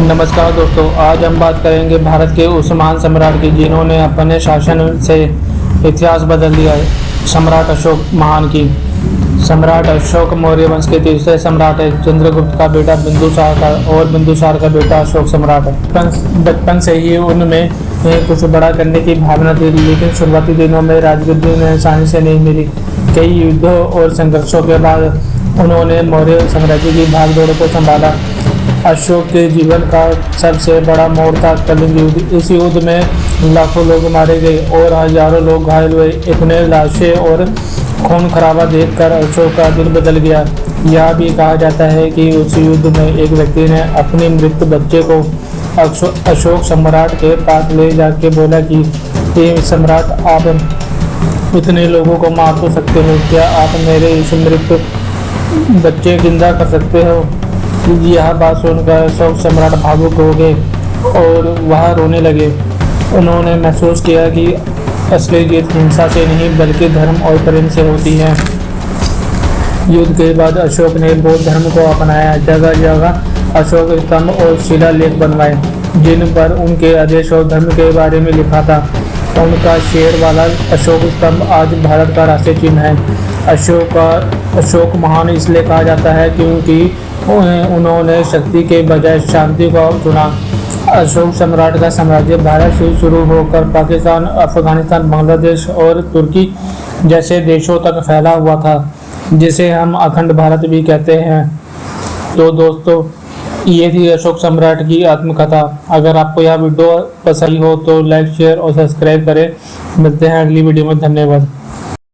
नमस्कार दोस्तों, आज हम बात करेंगे भारत के उस महान सम्राट की जिन्होंने अपने शासन से इतिहास बदल दिया है। सम्राट अशोक महान की। सम्राट अशोक मौर्य वंश के तीसरे सम्राट है। चंद्रगुप्त का बेटा बिंदुसार का और बिंदुसार का बेटा अशोक सम्राट है। बचपन से ही उनमें कुछ बड़ा करने की भावना थी, लेकिन शुरुआती दिनों में राजगद्दी उन्हें आसानी से नहीं मिली। कई युद्धों और संघर्षों के बाद उन्होंने मौर्य साम्राज्य की भागदौड़ को संभाला। अशोक के जीवन का सबसे बड़ा मोड़ था कलिंग युद्ध। इस युद्ध में लाखों लोग मारे गए और हजारों लोग घायल हुए। इतने लाशें और खून खराबा देखकर अशोक का दिल बदल गया। यह भी कहा जाता है कि उस युद्ध में एक व्यक्ति ने अपने मृत बच्चे को अशोक सम्राट के पास ले जाके बोला कि हे सम्राट, आप इतने लोगों को मार तो सकते हो, क्या आप मेरे इस मृत बच्चे जिंदा कर सकते हो? यह बात सुनकर अशोक सम्राट भावुक हो गए और वह रोने लगे। उन्होंने महसूस किया कि असली जीत हिंसा से नहीं बल्कि धर्म और प्रेम से होती है। युद्ध के बाद अशोक ने बौद्ध धर्म को अपनाया। जगह जगह अशोक स्तंभ और शिलालेख बनवाए जिन पर उनके आदेश और धर्म के बारे में लिखा था। उनका शेर वाला अशोक स्तंभ आज भारत का राष्ट्रीय चिन्ह है। अशोक महान इसलिए कहा जाता है क्योंकि उन्होंने शक्ति के बजाय शांति को चुना। अशोक सम्राट का साम्राज्य भारत से शुरू होकर पाकिस्तान, अफगानिस्तान, बांग्लादेश और तुर्की जैसे देशों तक फैला हुआ था, जिसे हम अखंड भारत भी कहते हैं। तो दोस्तों, ये थी अशोक सम्राट की आत्मकथा। अगर आपको यह वीडियो पसंद हो तो लाइक, शेयर और सब्सक्राइब करें। मिलते हैं अगली वीडियो में। धन्यवाद।